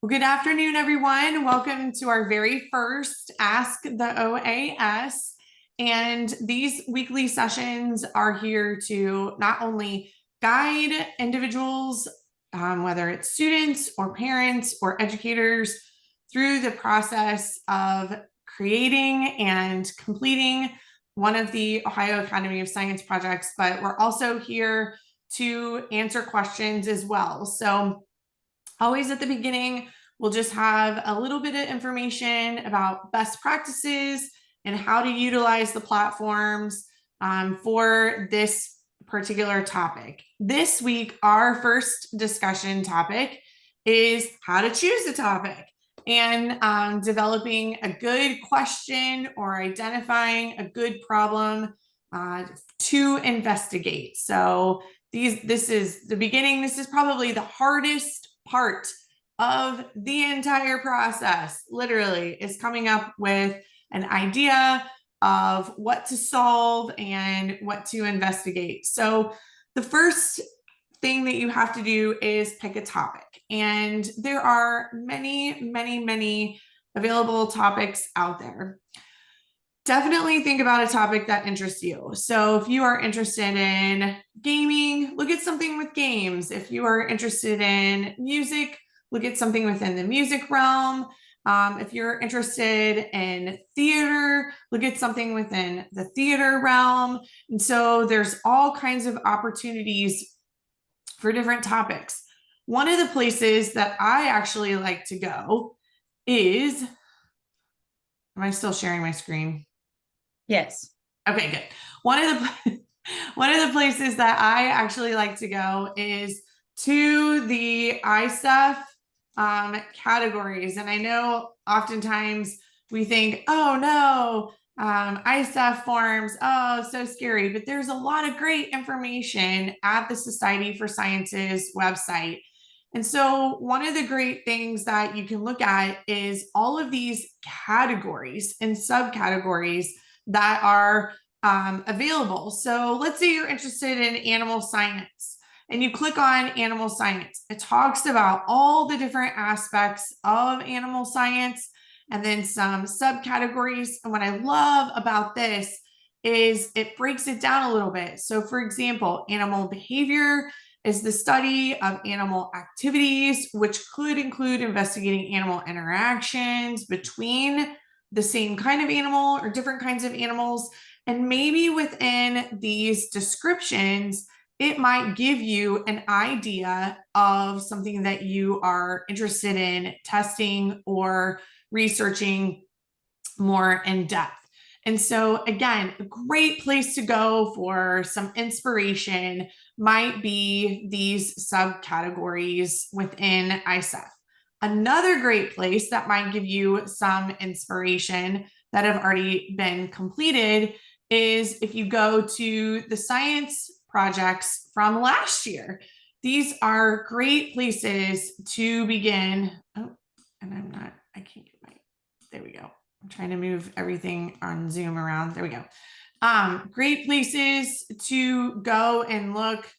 Well, good afternoon, everyone. Welcome to our very first Ask the OAS. And these weekly sessions are here to not only guide individuals, whether it's students or parents or educators, through the process of creating and completing one of the Ohio Academy of Science projects, but we're also here to answer questions as well. So always at the beginning, we'll just have a little bit of information about best practices and how to utilize the platforms for this particular topic. This week, our first discussion topic is how to choose a topic and developing a good question or identifying a good problem to investigate. So this is the beginning. This is probably the hardest part of the entire process, literally, is coming up with an idea of what to solve and what to investigate. So the first thing that you have to do is pick a topic. And there are many available topics out there. Definitely think about a topic that interests you. So if you are interested in gaming, look at something with games. If you are interested in music, look at something within the music realm. If you're interested in theater, look at something within the theater realm. And so there's all kinds of opportunities for different topics. One of the places that I actually like to go is, am I still sharing my screen? Yes. Okay, good. One of the places that I actually like to go is to the ISEF categories. And I know oftentimes we think, oh no, ISEF forms, oh, so scary. But there's a lot of great information at the Society for Sciences website. And so one of the great things that you can look at is all of these categories and subcategories that are available. So let's say you're interested in animal science and you click on animal science. It talks about all the different aspects of animal science and then some subcategories. And what I love about this is it breaks it down a little bit. So for example, animal behavior is the study of animal activities, which could include investigating animal interactions between the same kind of animal or different kinds of animals. And maybe within these descriptions, it might give you an idea of something that you are interested in testing or researching more in depth. And so again, a great place to go for some inspiration might be these subcategories within ISEF. Another great place that might give you some inspiration that have already been completed is if you go to the science projects from last year. These are great places to begin. Oh, and I can't get my, there we go. I'm trying to move everything on Zoom around. There we go. Great places to go and look.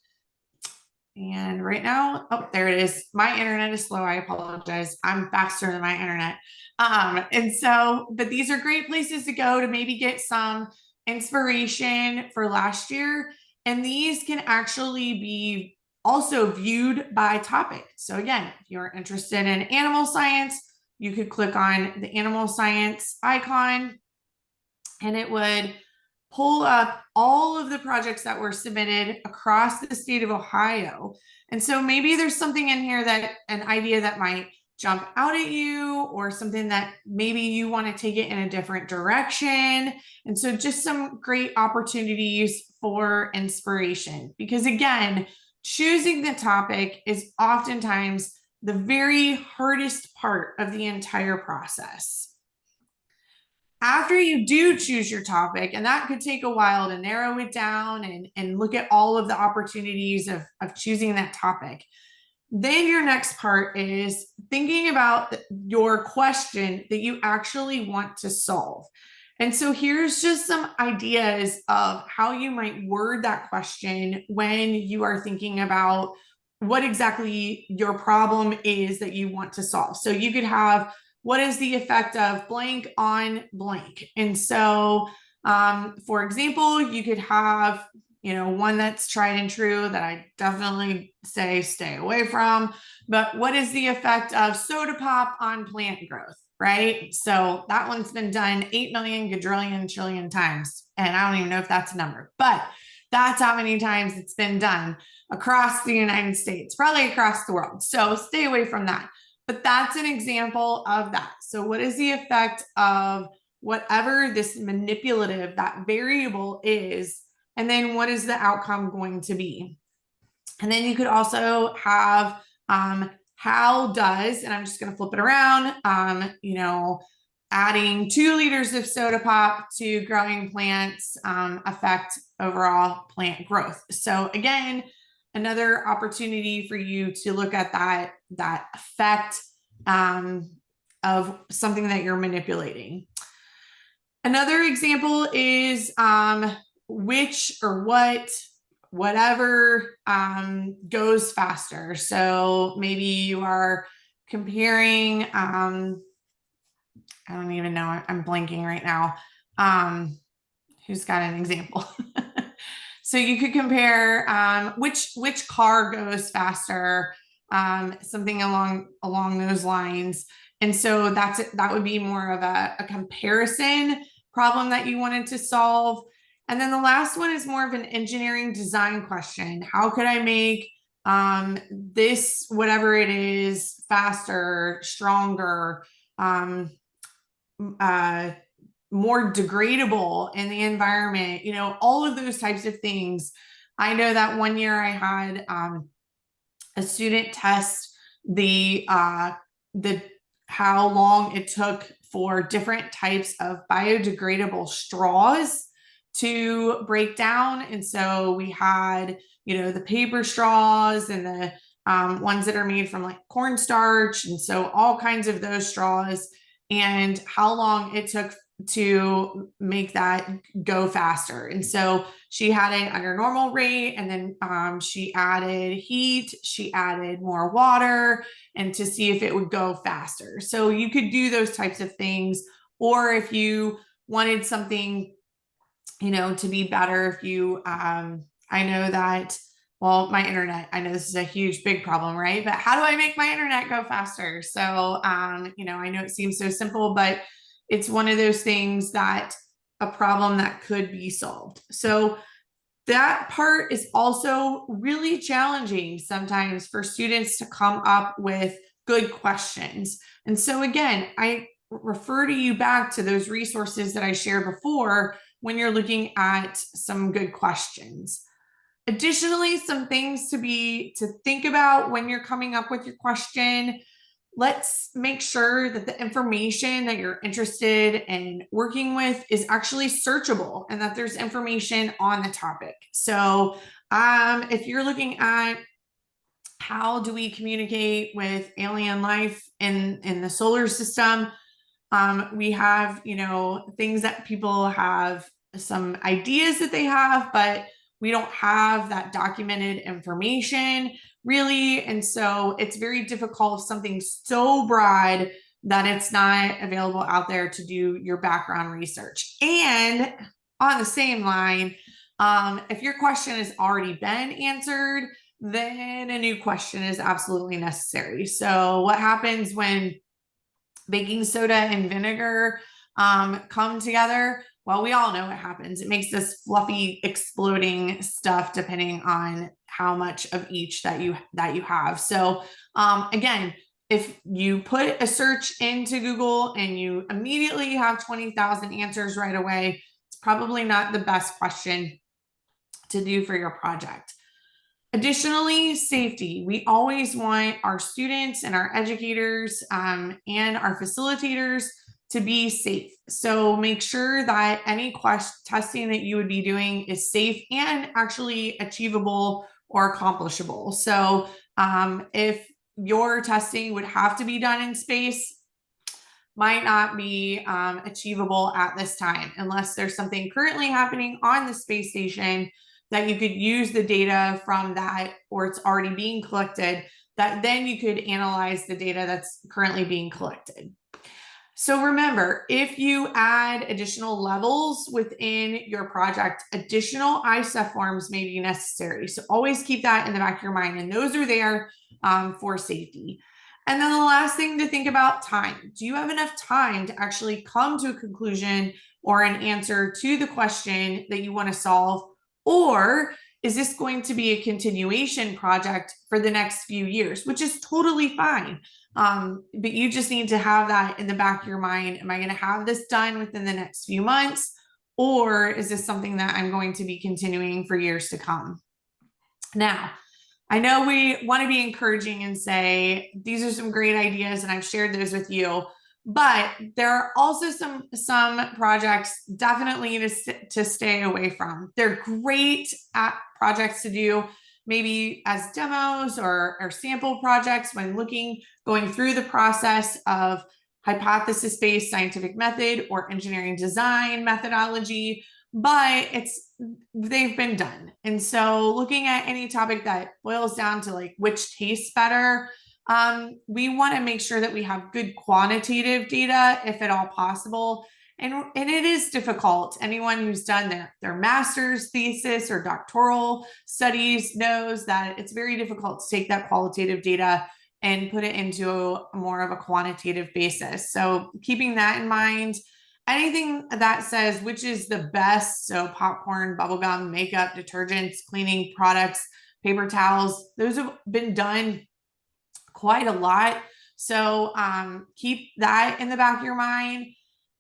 And right now, oh, there it is. My internet is slow. I apologize. I'm faster than my internet. And so, but these are great places to go to maybe get some inspiration for last year. And these can actually be also viewed by topic. So again, if you're interested in animal science, you could click on the animal science icon and it would pull up all of the projects that were submitted across the state of Ohio. And so maybe there's something in here that an idea that might jump out at you or something that maybe you want to take it in a different direction. And so just some great opportunities for inspiration, because again, choosing the topic is oftentimes the very hardest part of the entire process. After you do choose your topic, and that could take a while to narrow it down and look at all of the opportunities of choosing that topic, then your next part is thinking about your question that you actually want to solve. And so here's just some ideas of how you might word that question when you are thinking about what exactly your problem is that you want to solve. So you could have, what is the effect of blank on blank? And so, for example, you could have, one that's tried and true that I definitely say stay away from. But what is the effect of soda pop on plant growth, right? So that one's been done 8 million quadrillion trillion times. And I don't even know if that's a number, but that's how many times it's been done across the United States, probably across the world. So stay away from that. But that's an example of that. So what is the effect of whatever this manipulative, that variable is, and then what is the outcome going to be? And then you could also have how does, and I'm just going to flip it around, adding 2 liters of soda pop to growing plants affect overall plant growth. So again, another opportunity for you to look at that effect of something that you're manipulating. Another example is which or whatever goes faster. So maybe you are comparing, I don't even know, I'm blanking right now. Who's got an example? So you could compare which car goes faster, something along those lines. And so that would be more of a comparison problem that you wanted to solve. And then the last one is more of an engineering design question. How could I make this, whatever it is, faster, stronger, more degradable in the environment, all of those types of things. I know that one year I had a student test the how long it took for different types of biodegradable straws to break down. And so we had, the paper straws and the ones that are made from like cornstarch. And so all kinds of those straws, and how long it took to make that go faster. And so she had it under normal rate, and then she added heat, she added more water, and to see if it would go faster. So you could do those types of things. Or if you wanted something, to be better, if you, I know that, well, my internet, I know this is a huge, big problem, right? But how do I make my internet go faster? So, I know it seems so simple, but it's one of those things that a problem that could be solved. So that part is also really challenging sometimes for students to come up with good questions. And so again, I refer to you back to those resources that I shared before when you're looking at some good questions. Additionally, some things to think about when you're coming up with your question. Let's make sure that the information that you're interested in working with is actually searchable and that there's information on the topic. So if you're looking at how do we communicate with alien life in the solar system, we have, things that people have, some ideas that they have, but we don't have that documented information really. And so it's very difficult if something's so broad that it's not available out there to do your background research. And on the same line, if your question has already been answered, then a new question is absolutely necessary. So what happens when baking soda and vinegar come together? Well, we all know what happens. It makes this fluffy, exploding stuff depending on how much of each that you have. So again, if you put a search into Google and you immediately have 20,000 answers right away, it's probably not the best question to do for your project. Additionally, safety. We always want our students and our educators and our facilitators to be safe. So make sure that any testing that you would be doing is safe and actually achievable or accomplishable. So if your testing would have to be done in space, might not be achievable at this time unless there's something currently happening on the space station that you could use the data from that, or it's already being collected, that then you could analyze the data that's currently being collected. So remember, if you add additional levels within your project, additional ISEF forms may be necessary. So always keep that in the back of your mind, and those are there for safety. And then the last thing to think about, time. Do you have enough time to actually come to a conclusion or an answer to the question that you want to solve? Or is this going to be a continuation project for the next few years, which is totally fine. But you just need to have that in the back of your mind. Am I going to have this done within the next few months? Or is this something that I'm going to be continuing for years to come? Now, I know we want to be encouraging and say, these are some great ideas, and I've shared those with you. But there are also some projects definitely to stay away from. They're great projects to do, maybe as demos or sample projects when going through the process of hypothesis-based scientific method or engineering design methodology, but they've been done. And so looking at any topic that boils down to like which tastes better, we want to make sure that we have good quantitative data, if at all possible. And it is difficult. Anyone who's done their master's thesis or doctoral studies knows that it's very difficult to take that qualitative data and put it into more of a quantitative basis. So keeping that in mind, anything that says which is the best, so popcorn, bubblegum, makeup, detergents, cleaning products, paper towels, those have been done quite a lot. So keep that in the back of your mind.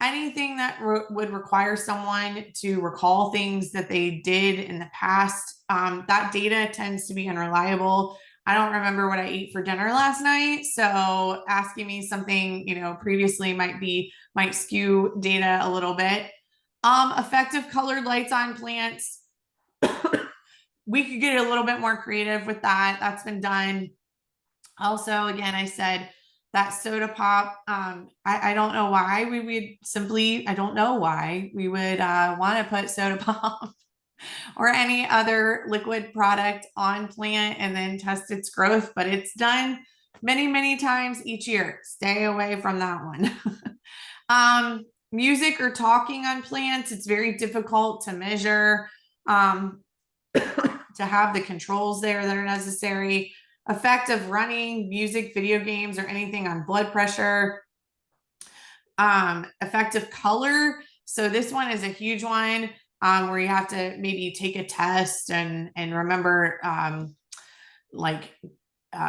Anything that would require someone to recall things that they did in the past, that data tends to be unreliable. I don't remember what I ate for dinner last night, so asking me something, previously might skew data a little bit. Effective colored lights on plants. We could get a little bit more creative with that. That's been done. Also, again, I said that soda pop, I don't know why we would I don't know why we would want to put soda pop or any other liquid product on plant and then test its growth, but it's done many, many times each year. Stay away from that one. Music or talking on plants, it's very difficult to measure, to have the controls there that are necessary. Effect of running music, video games, or anything on blood pressure. Effect of color. So this one is a huge one, where you have to maybe take a test and remember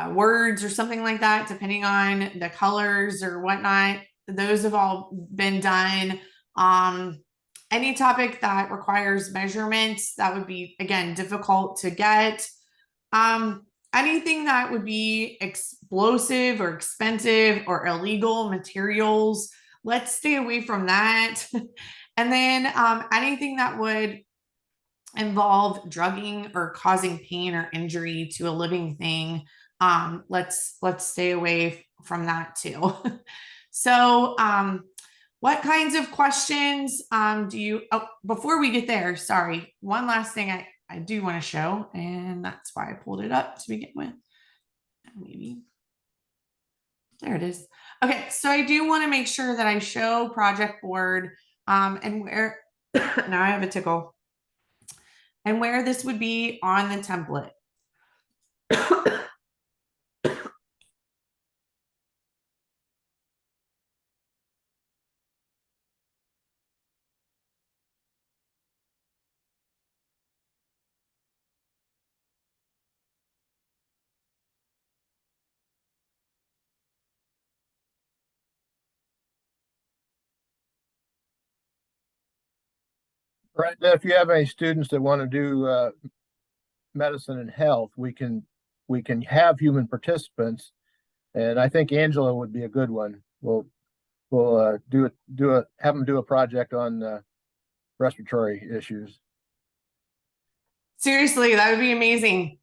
words or something like that, depending on the colors or whatnot. Those have all been done. Any topic that requires measurements, that would be, again, difficult to get. Anything that would be explosive or expensive or illegal materials, let's stay away from that. And then anything that would involve drugging or causing pain or injury to a living thing, let's stay away from that too. So what kinds of questions do you, before we get there, sorry, one last thing I do want to show, and that's why I pulled it up to begin with. Maybe there it is. Okay, so I do want to make sure that I show project board and where now I have a tickle, and where this would be on the template. Brenda, if you have any students that want to do medicine and health, we can have human participants, and I think Angela would be a good one. We'll have them do a project on respiratory issues. Seriously, that would be amazing.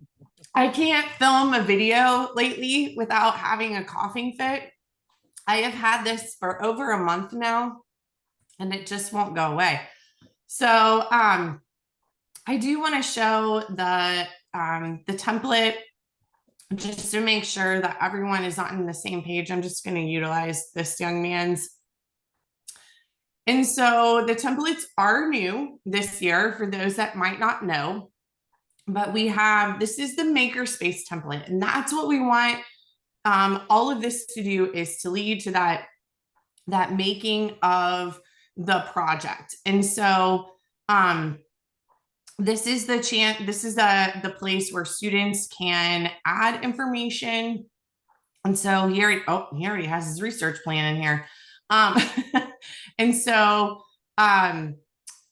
I can't film a video lately without having a coughing fit. I have had this for over a month now, and it just won't go away. So I do want to show the template just to make sure that everyone is on the same page. I'm just going to utilize this young man's. And so the templates are new this year for those that might not know, but this is the makerspace template, and that's what we want all of this to do, is to lead to that making of the project. And so this is the place where students can add information. And so he already has his research plan in here. And so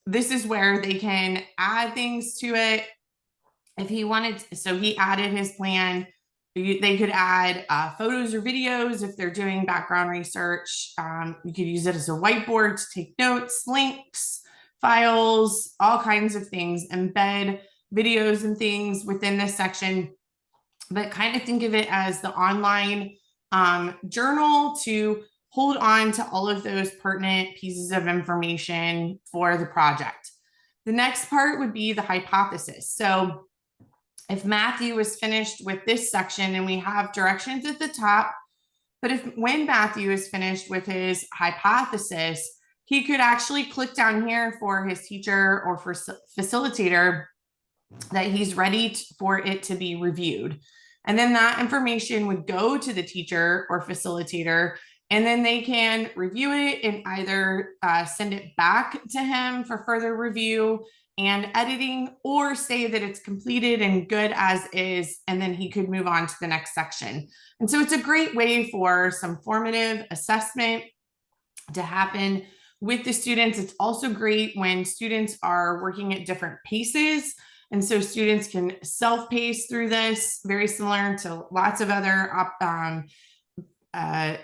this is where they can add things to it if he wanted. So he added his plan. They could add photos or videos if they're doing background research. You could use it as a whiteboard to take notes, links, files, all kinds of things, embed videos and things within this section, but kind of think of it as the online journal to hold on to all of those pertinent pieces of information for the project. The next part would be the hypothesis. So if Matthew is finished with this section, and we have directions at the top, but when Matthew is finished with his hypothesis, he could actually click down here for his teacher or for facilitator that he's ready for it to be reviewed. And then that information would go to the teacher or facilitator, and then they can review it and either send it back to him for further review and editing, or say that it's completed and good as is, and then he could move on to the next section. And so it's a great way for some formative assessment to happen with the students. It's also great when students are working at different paces. And so students can self-pace through this, very similar to lots of other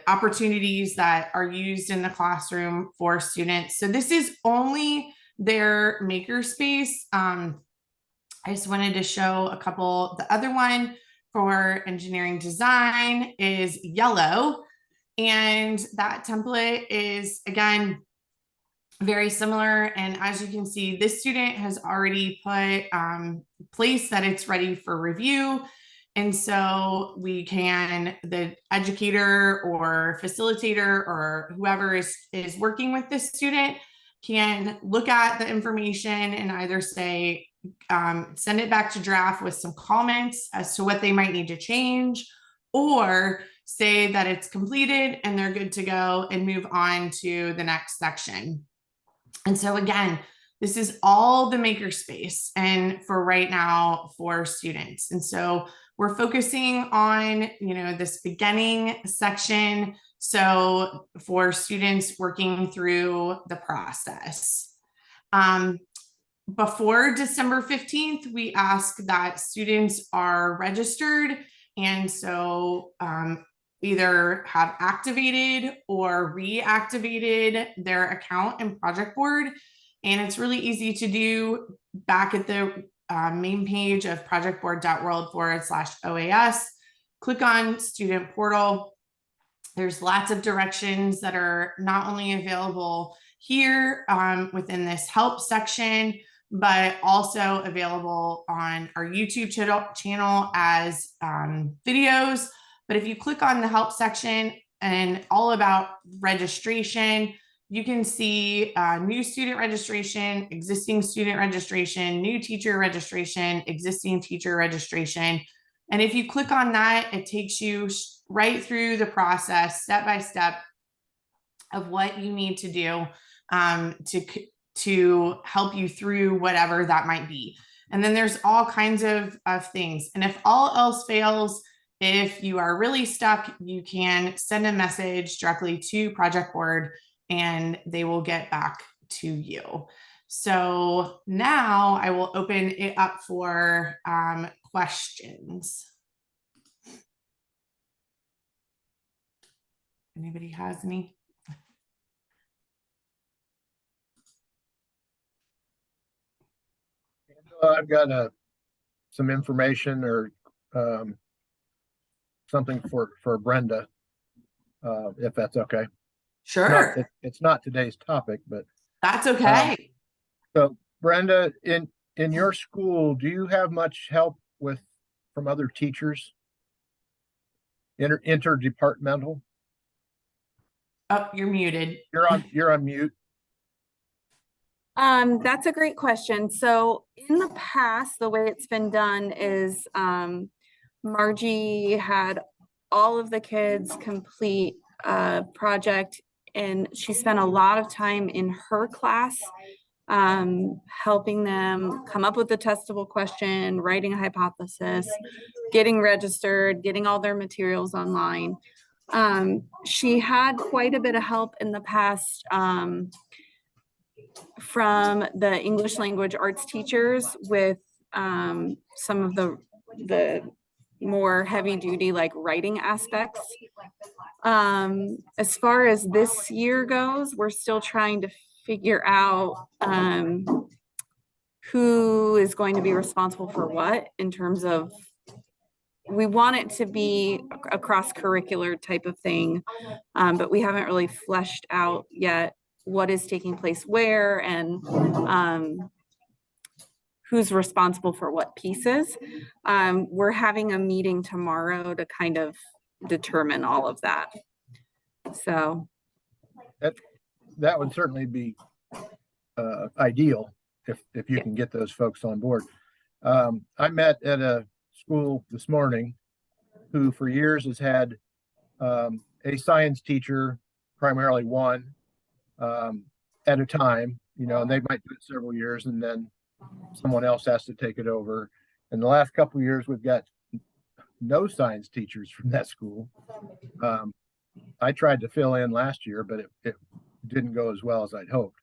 opportunities that are used in the classroom for students. So this is only their makerspace. I just wanted to show a couple. The other one for engineering design is yellow. And that template is, again, very similar. And as you can see, this student has already put place that it's ready for review. And so the educator or facilitator or whoever is working with this student can look at the information and either say, send it back to draft with some comments as to what they might need to change, or say that it's completed and they're good to go and move on to the next section. And so again, this is all the makerspace and for right now for students. And so we're focusing on, this beginning section. So for students working through the process. Before December 15th, we ask that students are registered. And so either have activated or reactivated their account in Project Board. And it's really easy to do back at the main page of projectboard.world/OAS. Click on Student Portal. There's lots of directions that are not only available here within this help section, but also available on our YouTube channel as videos. But if you click on the help section and all about registration, you can see new student registration, existing student registration, new teacher registration, existing teacher registration. And if you click on that, it takes you right through the process, step by step, of what you need to do to help you through whatever that might be. And then there's all kinds of things. And if all else fails, if you are really stuck, you can send a message directly to Project Board and they will get back to you. So now I will open it up for questions. Anybody has any? I've got some information or something for Brenda, if that's okay. Sure. It's not today's topic, but that's okay. So Brenda, in in your school, do you have much help from other teachers? Interdepartmental? Oh, you're muted. You're on mute. That's a great question. So in the past, the way it's been done is Margie had all of the kids complete a project, and she spent a lot of time in her class helping them come up with a testable question, writing a hypothesis, getting registered, getting all their materials online. She had quite a bit of help in the past from the English language arts teachers with some of the more heavy duty like writing aspects. As far as this year goes, we're still trying to figure out who is going to be responsible for what in terms of, we want it to be a cross-curricular type of thing, but we haven't really fleshed out yet what is taking place where and who's responsible for what pieces. We're having a meeting tomorrow to kind of determine all of that. So that would certainly be ideal if you can get those folks on board. I met at a school this morning who for years has had a science teacher, primarily one, at a time, and they might do it several years and then someone else has to take it over. In the last couple of years, we've got no science teachers from that school. I tried to fill in last year, but it didn't go as well as I'd hoped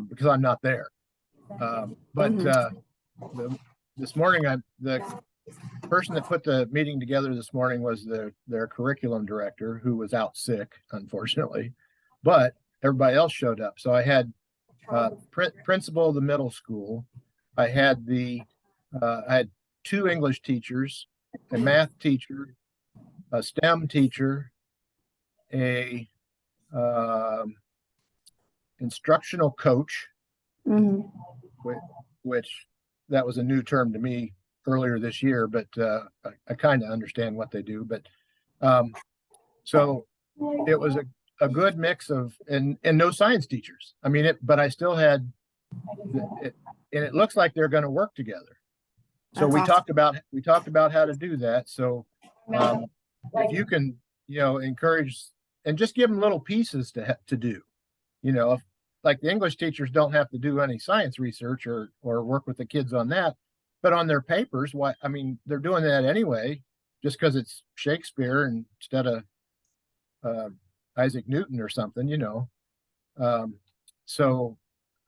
because I'm not there. This morning, the person that put the meeting together this morning was their curriculum director, who was out sick, unfortunately, but everybody else showed up. So I had principal of the middle school. I had I had two English teachers, a math teacher, a STEM teacher, a instructional coach, which that was a new term to me earlier this year, but I kind of understand what they do. But so it was a good mix of and no science teachers. I mean, but I still had it, and it looks like they're going to work together. So we talked about how to do that. So if you can, encourage and just give them little pieces to do, if, like the English teachers don't have to do any science research or work with the kids on that, but on their papers, they're doing that anyway, just because it's Shakespeare instead of Isaac Newton or something, So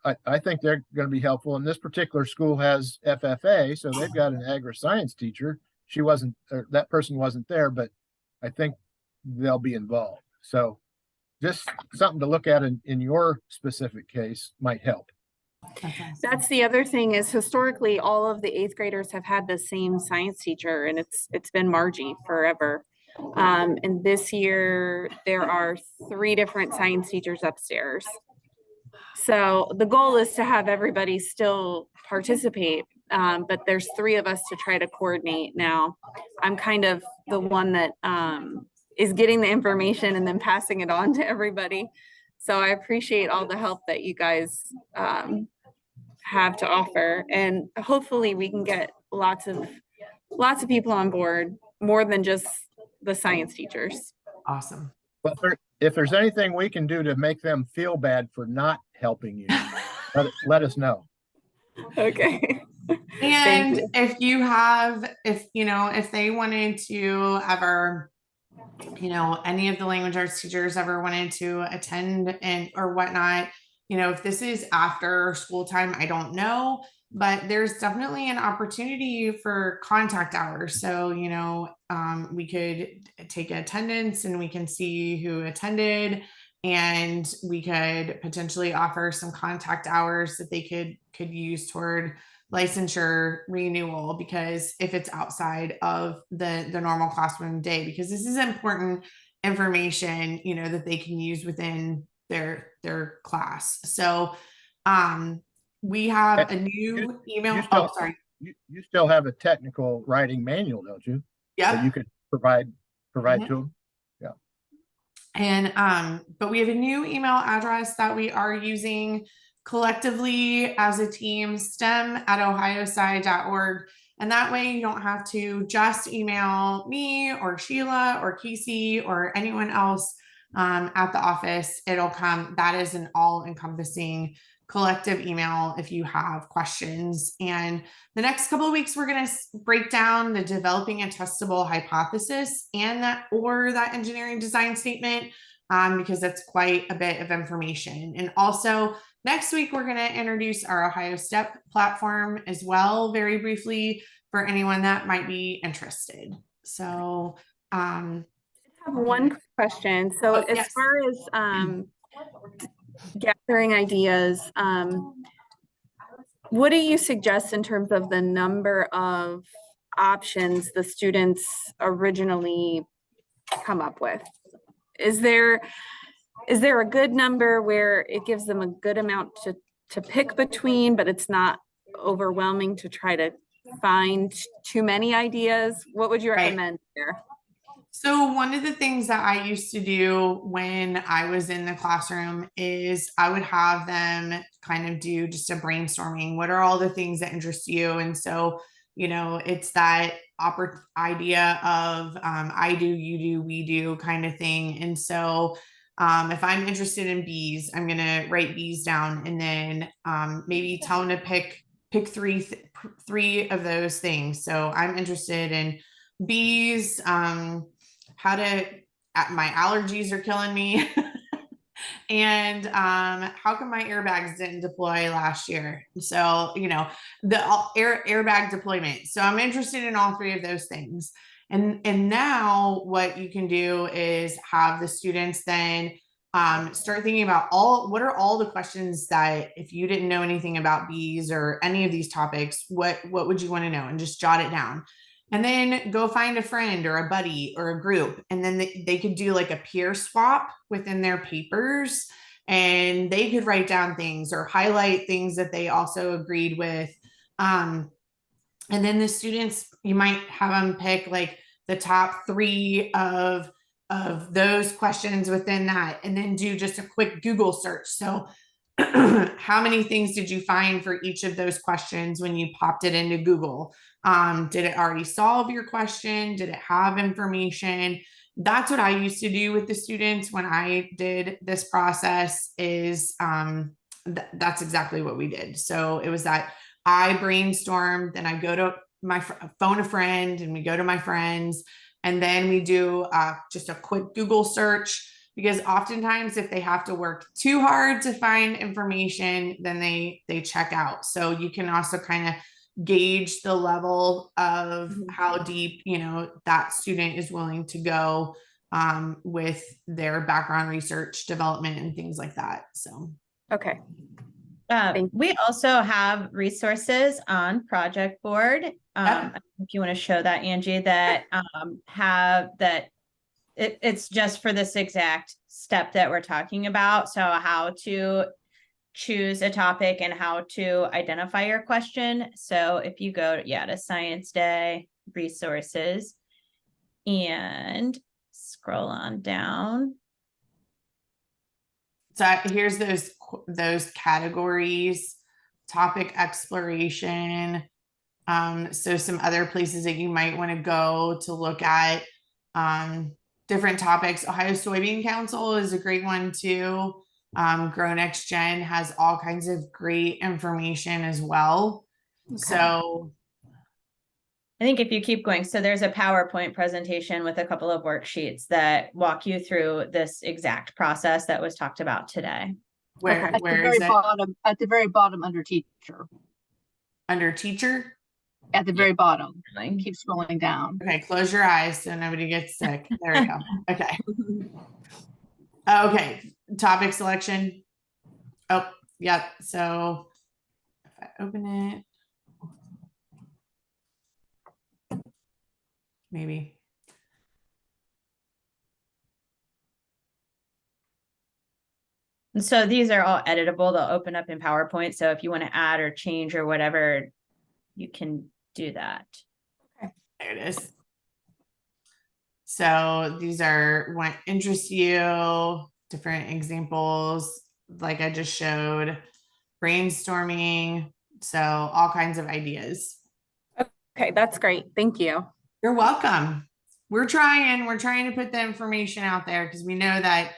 I think they're going to be helpful. And this particular school has FFA, so they've got an agri-science teacher. That person wasn't there, but I think they'll be involved. So just something to look at in your specific case might help. That's the other thing is historically all of the 8th graders have had the same science teacher, and it's been Margie forever. And this year there are 3 different science teachers upstairs. So the goal is to have everybody still participate, but there's 3 of us to try to coordinate now. I'm kind of the one that is getting the information and then passing it on to everybody. So I appreciate all the help that you guys have to offer, and hopefully we can get lots of people on board, more than just the science teachers. Awesome. But if there's anything we can do to make them feel bad for not helping you, let us know. Okay. And if they wanted to ever, any of the language arts teachers ever wanted to attend or whatnot, if this is after school time, I don't know, but there's definitely an opportunity for contact hours. So, we could take attendance and we can see who attended, and we could potentially offer some contact hours that they could use toward licensure renewal, because if it's outside of the normal classroom day, because this is important information, that they can use within their class. So we have a And new you email. Oh, still, sorry. you still have a technical writing manual, don't you? That you Yep. could provide Mhm. to them? Yeah. And but we have a new email address that we are using collectively as a team, stem@ohiosci.org. And that way you don't have to just email me or Sheila or Casey or anyone else at the office. It'll come, that is an all-encompassing collective email if you have questions. And the next couple of weeks, we're going to break down the developing a testable hypothesis and that engineering design statement, because that's quite a bit of information. And also next week, we're going to introduce our Ohio STEP platform as well, very briefly, for anyone that might be interested. So, I have one question. So oh, as yes. far as gathering ideas, what do you suggest in terms of the number of options the students originally come up with? Is there a good number where it gives them a good amount to pick between, but it's not overwhelming to try to find too many ideas? What would you Right. recommend there? So one of the things that I used to do when I was in the classroom is I would have them kind of do just a brainstorming. What are all the things that interest you? And so, it's that idea of I do, you do, we do kind of thing. And so if I'm interested in bees, I'm going to write bees down and then maybe tell them to pick three of those things. So I'm interested in bees, my allergies are killing me. And how come my airbags didn't deploy last year? So, the airbag deployment. So I'm interested in all three of those things. And now what you can do is have the students then start thinking about what are all the questions that if you didn't know anything about bees or any of these topics, what would you want to know, and just jot it down. And then go find a friend or a buddy or a group. And then they could do like a peer swap within their papers, and they could write down things or highlight things that they also agreed with. And then the students, you might have them pick like the top three of those questions within that, and then do just a quick Google search. So how many things did you find for each of those questions when you popped it into Google? Did it already solve your question? Did it have information? That's what I used to do with the students when I did this process. That's exactly what we did. So it was that I brainstormed, then I go to phone a friend, and we go to my friends, and then we do just a quick Google search, because oftentimes if they have to work too hard to find information, then they check out. So you can also kind of gauge the level of how deep that student is willing to go with their background research development and things like that. So Okay. We also have resources on Project Board. If you want to show that, Angie, that it's just for this exact step that we're talking about. So how to choose a topic and how to identify your question. So if you go to Science Day resources and scroll on down. So here's those categories: topic exploration. So some other places that you might want to go to look at different topics. Ohio Soybean Council is a great one too. Grow Next Gen has all kinds of great information as well. Okay. So I think if you keep going, so there's a PowerPoint presentation with a couple of worksheets that walk you through this exact process that was talked about today. Where at the very bottom under teacher. Under teacher? At the very bottom. Keep scrolling down. Okay, close your eyes so nobody gets sick. There we go. Okay. Okay, topic selection. Oh, yeah. So if I open it, maybe. And so these are all editable. They'll open up in PowerPoint. So if you want to add or change or whatever, you can do that. There it is. So these are what interests you, different examples, like I just showed, brainstorming. So all kinds of ideas. Okay, that's great. Thank you. You're welcome. We're trying to put the information out there because we know that,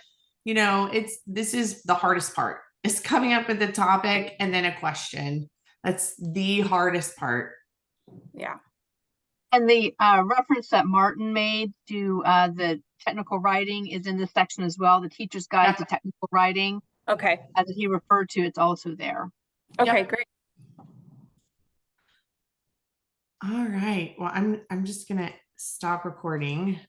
this is the hardest part. It's coming up with the topic and then a question. That's the hardest part. Yeah. And the reference that Martin made to the technical writing is in this section as well. The teacher's guide to technical writing, Okay. as he referred to, it's also there. Okay, Yep. great. All right. Well, I'm just gonna stop recording.